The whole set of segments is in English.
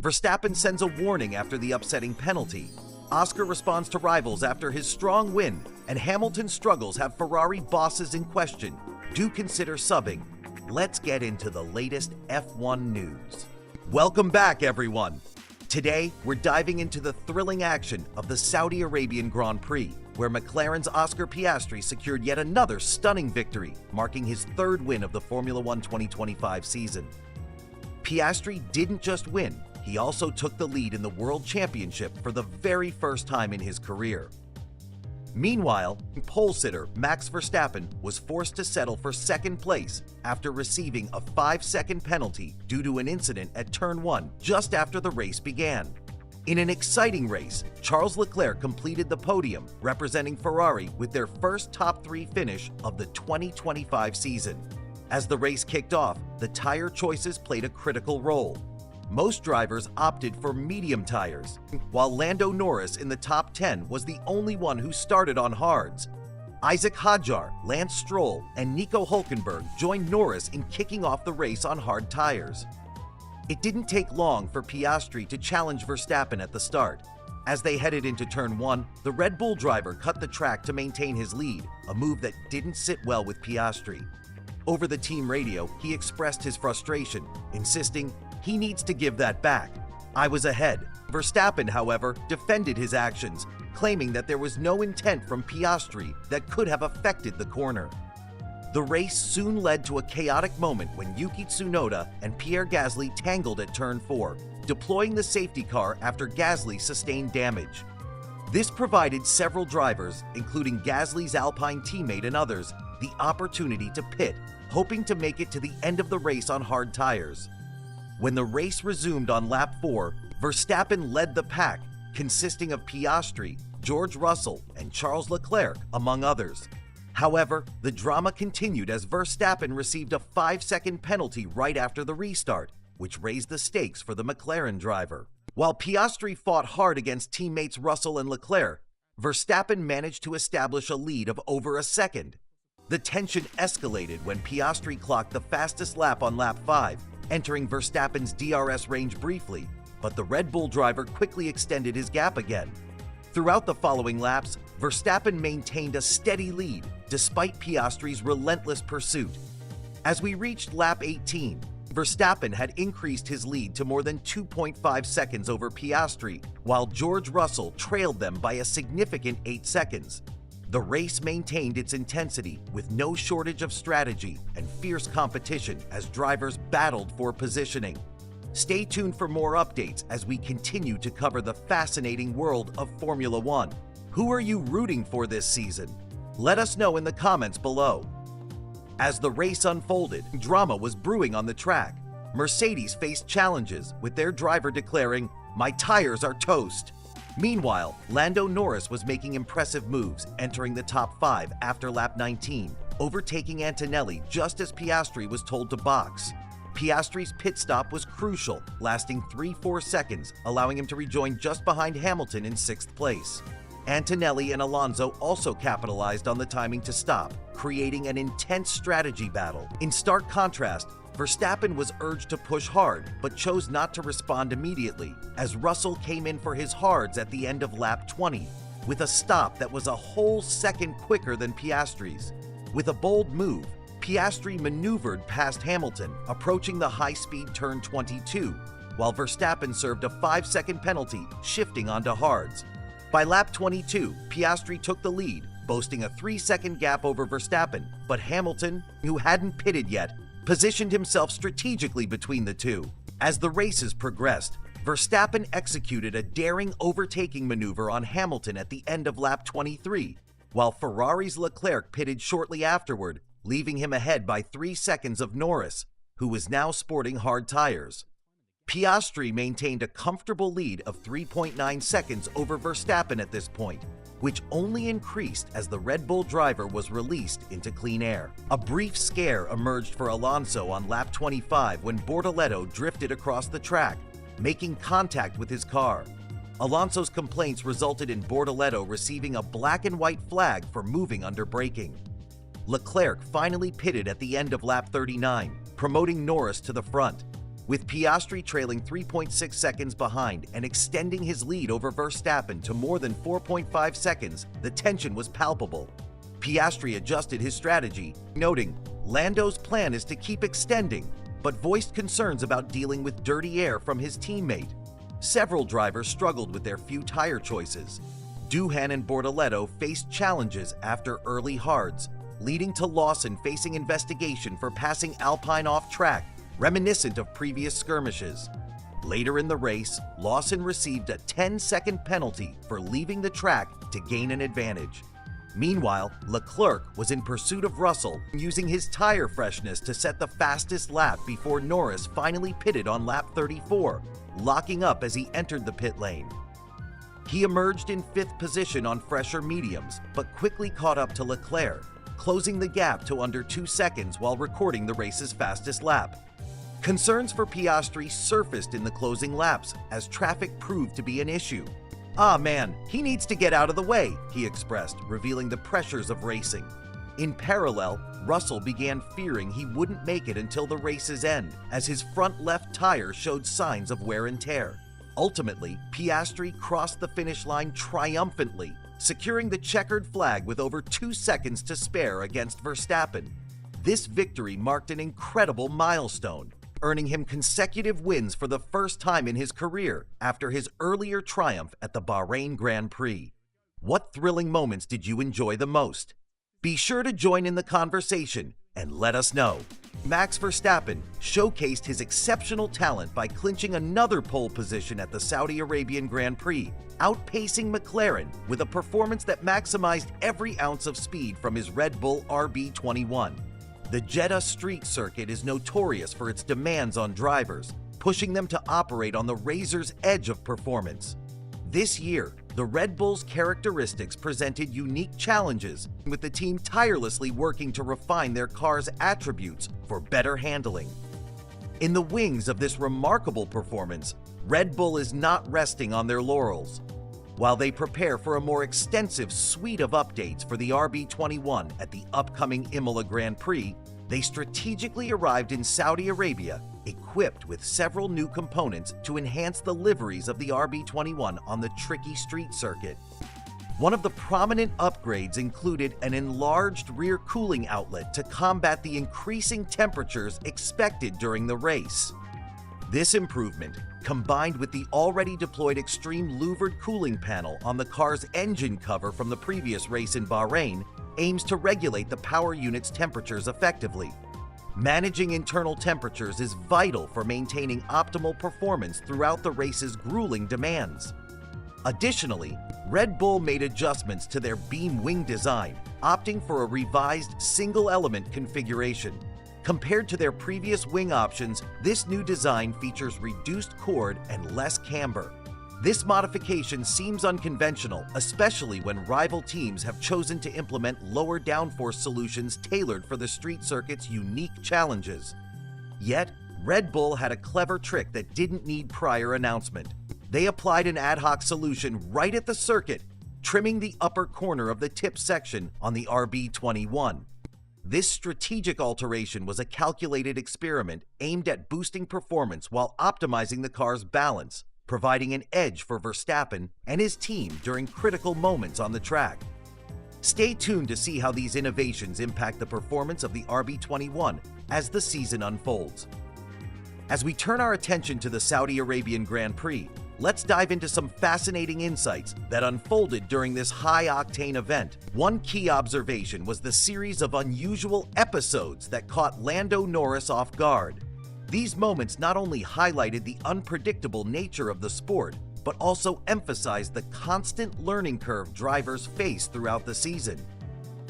Verstappen sends a warning after the upsetting penalty. Oscar responds to rivals after his strong win, and Hamilton's struggles have Ferrari bosses in question. Do consider subbing. Let's get into the latest F1 news. Welcome back, everyone. Today, we're diving into the thrilling action of the Saudi Arabian Grand Prix, where McLaren's Oscar Piastri secured yet another stunning victory, marking his third win of the Formula One 2025 season. Piastri didn't just win, he also took the lead in the World Championship for the very first time in his career. Meanwhile, pole sitter Max Verstappen was forced to settle for second place after receiving a 5-second penalty due to an incident at Turn 1 just after the race began. In an exciting race, Charles Leclerc completed the podium, representing Ferrari with their first top 3 finish of the 2025 season. As the race kicked off, the tire choices played a critical role. Most drivers opted for medium tires, while Lando Norris in the top 10 was the only one who started on hards. Isaac Hadjar, Lance Stroll, and Nico Hülkenberg joined Norris in kicking off the race on hard tires. It didn't take long for Piastri to challenge Verstappen at the start. As they headed into Turn 1, the Red Bull driver cut the track to maintain his lead, a move that didn't sit well with Piastri. Over the team radio, he expressed his frustration, insisting, "He needs to give that back. I was ahead." Verstappen, however, defended his actions, claiming that there was no intent from Piastri that could have affected the corner. The race soon led to a chaotic moment when Yuki Tsunoda and Pierre Gasly tangled at Turn 4, deploying the safety car after Gasly sustained damage. This provided several drivers, including Gasly's Alpine teammate and others, the opportunity to pit, hoping to make it to the end of the race on hard tires. When the race resumed on lap 4, Verstappen led the pack, consisting of Piastri, George Russell, and Charles Leclerc, among others. However, the drama continued as Verstappen received a 5-second penalty right after the restart, which raised the stakes for the McLaren driver. While Piastri fought hard against teammates Russell and Leclerc, Verstappen managed to establish a lead of over a second. The tension escalated when Piastri clocked the fastest lap on lap 5, entering Verstappen's DRS range briefly, but the Red Bull driver quickly extended his gap again. Throughout the following laps, Verstappen maintained a steady lead despite Piastri's relentless pursuit. As we reached lap 18, Verstappen had increased his lead to more than 2.5 seconds over Piastri, while George Russell trailed them by a significant 8 seconds. The race maintained its intensity with no shortage of strategy and fierce competition as drivers battled for positioning. Stay tuned for more updates as we continue to cover the fascinating world of Formula One. Who are you rooting for this season? Let us know in the comments below. As the race unfolded, drama was brewing on the track. Mercedes faced challenges, with their driver declaring, "My tires are toast." Meanwhile, Lando Norris was making impressive moves, entering the top 5 after lap 19, overtaking Antonelli just as Piastri was told to box. Piastri's pit stop was crucial, lasting 3-4 seconds, allowing him to rejoin just behind Hamilton in 6th place. Antonelli and Alonso also capitalized on the timing to stop, creating an intense strategy battle. In stark contrast, Verstappen was urged to push hard, but chose not to respond immediately, as Russell came in for his hards at the end of lap 20, with a stop that was a whole second quicker than Piastri's. With a bold move, Piastri maneuvered past Hamilton, approaching the high-speed turn 22, while Verstappen served a 5-second penalty, shifting onto hards. By lap 22, Piastri took the lead, boasting a 3-second gap over Verstappen, but Hamilton, who hadn't pitted yet, positioned himself strategically between the two. As the races progressed, Verstappen executed a daring overtaking maneuver on Hamilton at the end of lap 23, while Ferrari's Leclerc pitted shortly afterward, leaving him ahead by 3 seconds of Norris, who was now sporting hard tires. Piastri maintained a comfortable lead of 3.9 seconds over Verstappen at this point, which only increased as the Red Bull driver was released into clean air. A brief scare emerged for Alonso on lap 25 when Bortoleto drifted across the track, making contact with his car. Alonso's complaints resulted in Bortoleto receiving a black and white flag for moving under braking. Leclerc finally pitted at the end of lap 39, promoting Norris to the front. With Piastri trailing 3.6 seconds behind and extending his lead over Verstappen to more than 4.5 seconds, the tension was palpable. Piastri adjusted his strategy, noting, "Lando's plan is to keep extending," but voiced concerns about dealing with dirty air from his teammate. Several drivers struggled with their few tire choices. Doohan and Bortoleto faced challenges after early hards, leading to Lawson facing investigation for passing Alpine off track, reminiscent of previous skirmishes. Later in the race, Lawson received a 10-second penalty for leaving the track to gain an advantage. Meanwhile, Leclerc was in pursuit of Russell, using his tire freshness to set the fastest lap before Norris finally pitted on lap 34, locking up as he entered the pit lane. He emerged in 5th position on fresher mediums, but quickly caught up to Leclerc, closing the gap to under 2 seconds while recording the race's fastest lap. Concerns for Piastri surfaced in the closing laps as traffic proved to be an issue. "Ah man, he needs to get out of the way," he expressed, revealing the pressures of racing. In parallel, Russell began fearing he wouldn't make it until the race's end, as his front left tire showed signs of wear and tear. Ultimately, Piastri crossed the finish line triumphantly, securing the checkered flag with over 2 seconds to spare against Verstappen. This victory marked an incredible milestone, earning him consecutive wins for the first time in his career after his earlier triumph at the Bahrain Grand Prix. What thrilling moments did you enjoy the most? Be sure to join in the conversation and let us know. Max Verstappen showcased his exceptional talent by clinching another pole position at the Saudi Arabian Grand Prix, outpacing McLaren with a performance that maximized every ounce of speed from his Red Bull RB21. The Jeddah street circuit is notorious for its demands on drivers, pushing them to operate on the razor's edge of performance. This year, the Red Bull's characteristics presented unique challenges, with the team tirelessly working to refine their car's attributes for better handling. In the wings of this remarkable performance, Red Bull is not resting on their laurels. While they prepare for a more extensive suite of updates for the RB21 at the upcoming Imola Grand Prix, they strategically arrived in Saudi Arabia equipped with several new components to enhance the liveries of the RB21 on the tricky street circuit. One of the prominent upgrades included an enlarged rear cooling outlet to combat the increasing temperatures expected during the race. This improvement, combined with the already deployed extreme louvered cooling panel on the car's engine cover from the previous race in Bahrain, aims to regulate the power unit's temperatures effectively. Managing internal temperatures is vital for maintaining optimal performance throughout the race's grueling demands. Additionally, Red Bull made adjustments to their beam wing design, opting for a revised single-element configuration. Compared to their previous wing options, this new design features reduced chord and less camber. This modification seems unconventional, especially when rival teams have chosen to implement lower downforce solutions tailored for the street circuit's unique challenges. Yet, Red Bull had a clever trick that didn't need prior announcement. They applied an ad hoc solution right at the circuit, trimming the upper corner of the tip section on the RB21. This strategic alteration was a calculated experiment aimed at boosting performance while optimizing the car's balance, providing an edge for Verstappen and his team during critical moments on the track. Stay tuned to see how these innovations impact the performance of the RB21 as the season unfolds. As we turn our attention to the Saudi Arabian Grand Prix, let's dive into some fascinating insights that unfolded during this high-octane event. One key observation was the series of unusual episodes that caught Lando Norris off guard. These moments not only highlighted the unpredictable nature of the sport, but also emphasized the constant learning curve drivers face throughout the season.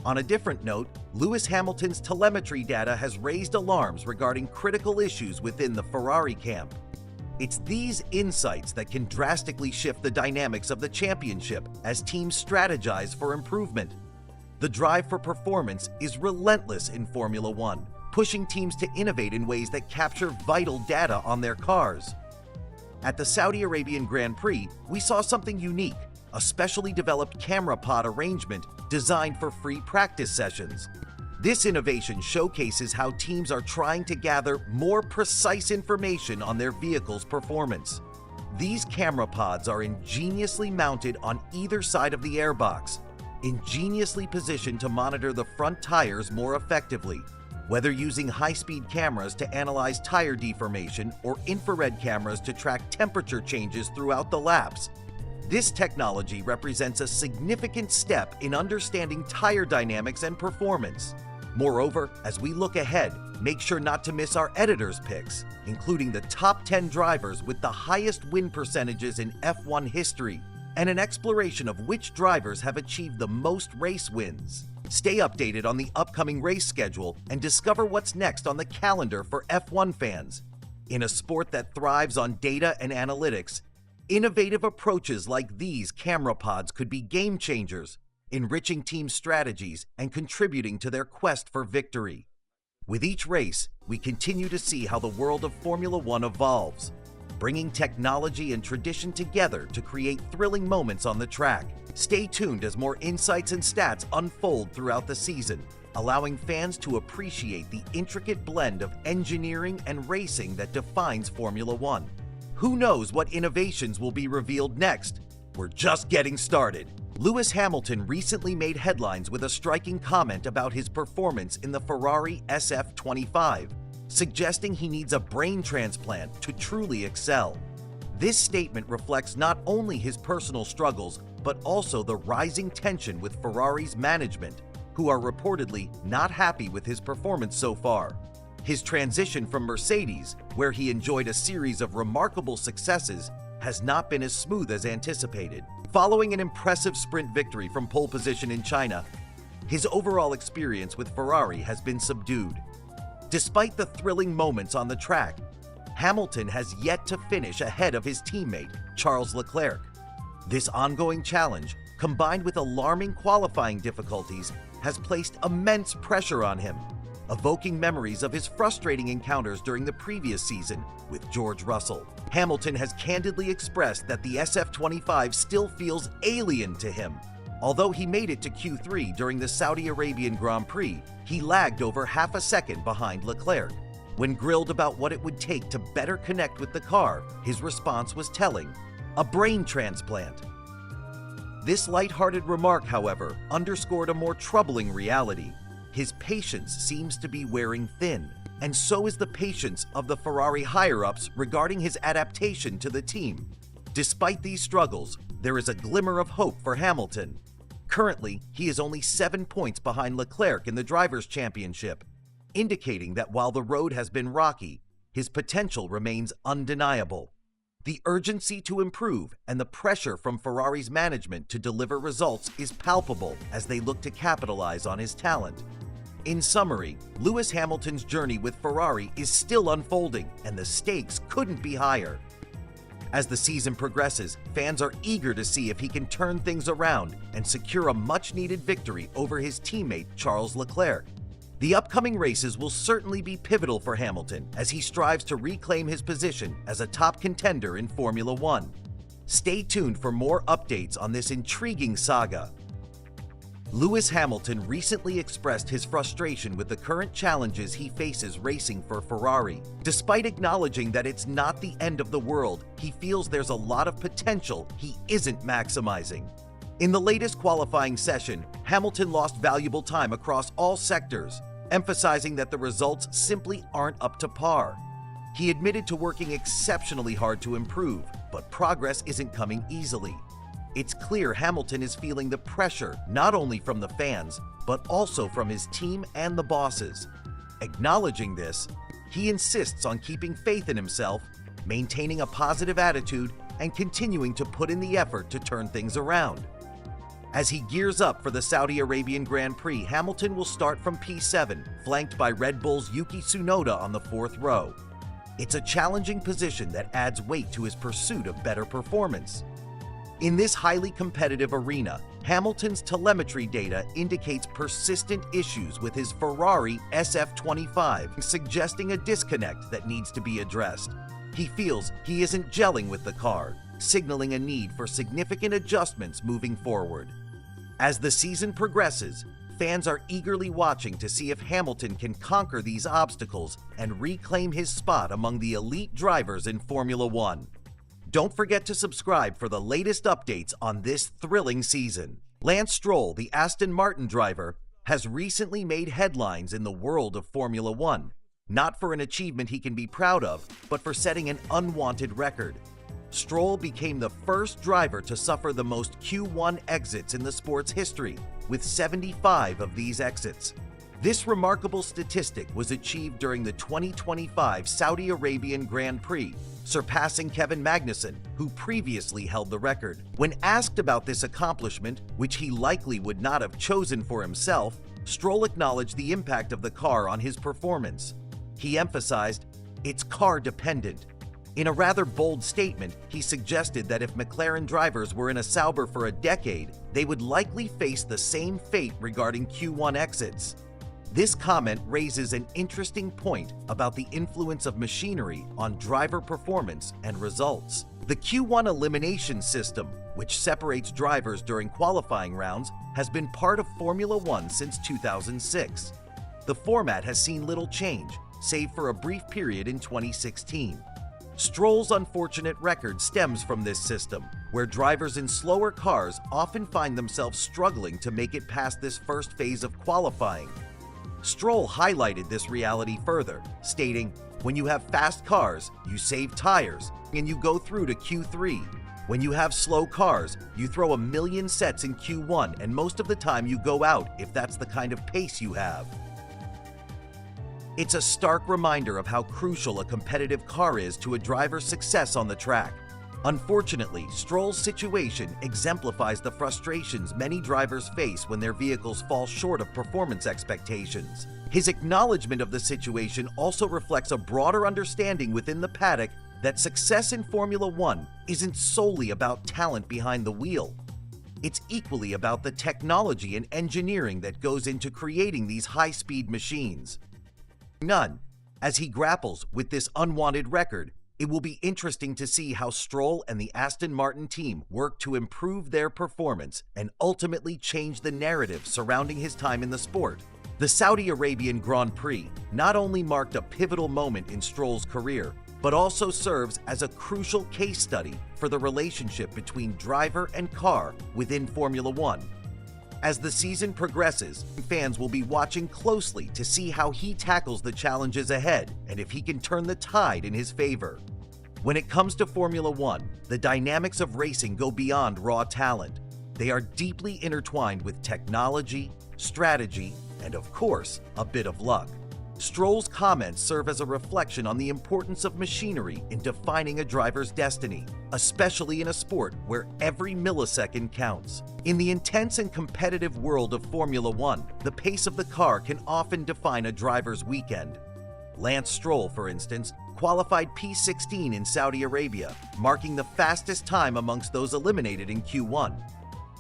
On a different note, Lewis Hamilton's telemetry data has raised alarms regarding critical issues within the Ferrari camp. It's these insights that can drastically shift the dynamics of the championship as teams strategize for improvement. The drive for performance is relentless in Formula One, pushing teams to innovate in ways that capture vital data on their cars. At the Saudi Arabian Grand Prix, we saw something unique, a specially developed camera pod arrangement designed for free practice sessions. This innovation showcases how teams are trying to gather more precise information on their vehicle's performance. These camera pods are ingeniously mounted on either side of the airbox, ingeniously positioned to monitor the front tires more effectively. Whether using high-speed cameras to analyze tire deformation or infrared cameras to track temperature changes throughout the laps, this technology represents a significant step in understanding tire dynamics and performance. Moreover, as we look ahead, make sure not to miss our editor's picks, including the top 10 drivers with the highest win percentages in F1 history, and an exploration of which drivers have achieved the most race wins. Stay updated on the upcoming race schedule and discover what's next on the calendar for F1 fans. In a sport that thrives on data and analytics, innovative approaches like these camera pods could be game changers, enriching team strategies and contributing to their quest for victory. With each race, we continue to see how the world of Formula One evolves, bringing technology and tradition together to create thrilling moments on the track. Stay tuned as more insights and stats unfold throughout the season, allowing fans to appreciate the intricate blend of engineering and racing that defines Formula One. Who knows what innovations will be revealed next? We're just getting started. Lewis Hamilton recently made headlines with a striking comment about his performance in the Ferrari SF25, suggesting he needs a brain transplant to truly excel. This statement reflects not only his personal struggles, but also the rising tension with Ferrari's management, who are reportedly not happy with his performance so far. His transition from Mercedes, where he enjoyed a series of remarkable successes, has not been as smooth as anticipated. Following an impressive sprint victory from pole position in China, his overall experience with Ferrari has been subdued. Despite the thrilling moments on the track, Hamilton has yet to finish ahead of his teammate, Charles Leclerc. This ongoing challenge, combined with alarming qualifying difficulties, has placed immense pressure on him, evoking memories of his frustrating encounters during the previous season with George Russell. Hamilton has candidly expressed that the SF25 still feels alien to him. Although he made it to Q3 during the Saudi Arabian Grand Prix, he lagged over half a second behind Leclerc. When grilled about what it would take to better connect with the car, his response was telling: a brain transplant. This lighthearted remark, however, underscored a more troubling reality. His patience seems to be wearing thin, and so is the patience of the Ferrari higher-ups regarding his adaptation to the team. Despite these struggles, there is a glimmer of hope for Hamilton. Currently, he is only 7 points behind Leclerc in the Drivers' Championship, indicating that while the road has been rocky, his potential remains undeniable. The urgency to improve and the pressure from Ferrari's management to deliver results is palpable as they look to capitalize on his talent. In summary, Lewis Hamilton's journey with Ferrari is still unfolding, and the stakes couldn't be higher. As the season progresses, fans are eager to see if he can turn things around and secure a much-needed victory over his teammate Charles Leclerc. The upcoming races will certainly be pivotal for Hamilton as he strives to reclaim his position as a top contender in Formula One. Stay tuned for more updates on this intriguing saga. Lewis Hamilton recently expressed his frustration with the current challenges he faces racing for Ferrari. Despite acknowledging that it's not the end of the world, he feels there's a lot of potential he isn't maximizing. In the latest qualifying session, Hamilton lost valuable time across all sectors, emphasizing that the results simply aren't up to par. He admitted to working exceptionally hard to improve, but progress isn't coming easily. It's clear Hamilton is feeling the pressure not only from the fans, but also from his team and the bosses. Acknowledging this, he insists on keeping faith in himself, maintaining a positive attitude, and continuing to put in the effort to turn things around. As he gears up for the Saudi Arabian Grand Prix, Hamilton will start from P7, flanked by Red Bull's Yuki Tsunoda on the 4th row. It's a challenging position that adds weight to his pursuit of better performance. In this highly competitive arena, Hamilton's telemetry data indicates persistent issues with his Ferrari SF25, suggesting a disconnect that needs to be addressed. He feels he isn't gelling with the car, signaling a need for significant adjustments moving forward. As the season progresses, Fans are eagerly watching to see if Hamilton can conquer these obstacles and reclaim his spot among the elite drivers in Formula One. Don't forget to subscribe for the latest updates on this thrilling season. Lance Stroll, the Aston Martin driver, has recently made headlines in the world of Formula One, not for an achievement he can be proud of, but for setting an unwanted record. Stroll became the first driver to suffer the most Q1 exits in the sport's history, with 75 of these exits. This remarkable statistic was achieved during the 2025 Saudi Arabian Grand Prix, surpassing Kevin Magnussen, who previously held the record. When asked about this accomplishment, which he likely would not have chosen for himself, Stroll acknowledged the impact of the car on his performance. He emphasized, "It's car-dependent." In a rather bold statement, he suggested that if McLaren drivers were in a Sauber for a decade, they would likely face the same fate regarding Q1 exits. This comment raises an interesting point about the influence of machinery on driver performance and results. The Q1 elimination system, which separates drivers during qualifying rounds, has been part of Formula One since 2006. The format has seen little change, save for a brief period in 2016. Stroll's unfortunate record stems from this system, where drivers in slower cars often find themselves struggling to make it past this first phase of qualifying. Stroll highlighted this reality further, stating, "When you have fast cars, you save tires, and you go through to Q3. When you have slow cars, you throw a million sets in Q1, and most of the time you go out if that's the kind of pace you have." It's a stark reminder of how crucial a competitive car is to a driver's success on the track. Unfortunately, Stroll's situation exemplifies the frustrations many drivers face when their vehicles fall short of performance expectations. His acknowledgement of the situation also reflects a broader understanding within the paddock that success in Formula One isn't solely about talent behind the wheel. It's equally about the technology and engineering that goes into creating these high-speed machines. As he grapples with this unwanted record, it will be interesting to see how Stroll and the Aston Martin team work to improve their performance and ultimately change the narrative surrounding his time in the sport. The Saudi Arabian Grand Prix not only marked a pivotal moment in Stroll's career, but also serves as a crucial case study for the relationship between driver and car within Formula One. As the season progresses, fans will be watching closely to see how he tackles the challenges ahead and if he can turn the tide in his favor. When it comes to Formula One, the dynamics of racing go beyond raw talent. They are deeply intertwined with technology, strategy, and of course, a bit of luck. Stroll's comments serve as a reflection on the importance of machinery in defining a driver's destiny, especially in a sport where every millisecond counts. In the intense and competitive world of Formula One, the pace of the car can often define a driver's weekend. Lance Stroll, for instance, qualified P16 in Saudi Arabia, marking the fastest time amongst those eliminated in Q1.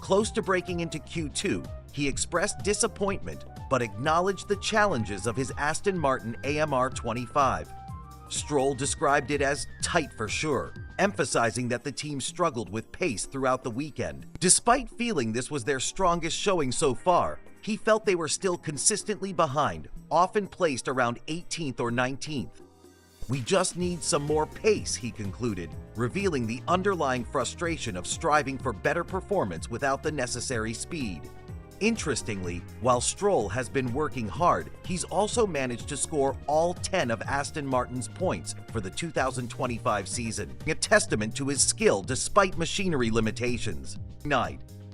Close to breaking into Q2, he expressed disappointment but acknowledged the challenges of his Aston Martin AMR 25. Stroll described it as tight for sure, emphasizing that the team struggled with pace throughout the weekend. Despite feeling this was their strongest showing so far, he felt they were still consistently behind, often placed around 18th or 19th. "We just need some more pace," he concluded, revealing the underlying frustration of striving for better performance without the necessary speed. Interestingly, while Stroll has been working hard, he's also managed to score all 10 of Aston Martin's points for the 2025 season, a testament to his skill despite machinery limitations.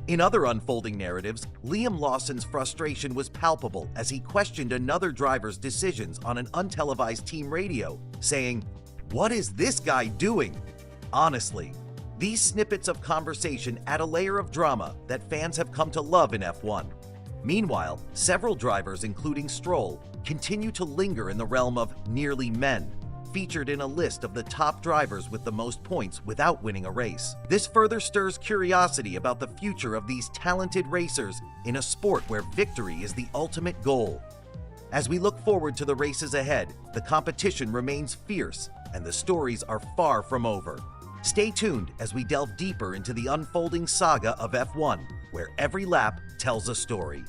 In other unfolding narratives, Liam Lawson's frustration was palpable as he questioned another driver's decisions on an untelevised team radio, saying, "What is this guy doing?" Honestly, these snippets of conversation add a layer of drama that fans have come to love in F1. Meanwhile, several drivers, including Stroll, continue to linger in the realm of nearly men, featured in a list of the top drivers with the most points without winning a race. This further stirs curiosity about the future of these talented racers in a sport where victory is the ultimate goal. As we look forward to the races ahead, the competition remains fierce and the stories are far from over. Stay tuned as we delve deeper into the unfolding saga of F1, where every lap tells a story.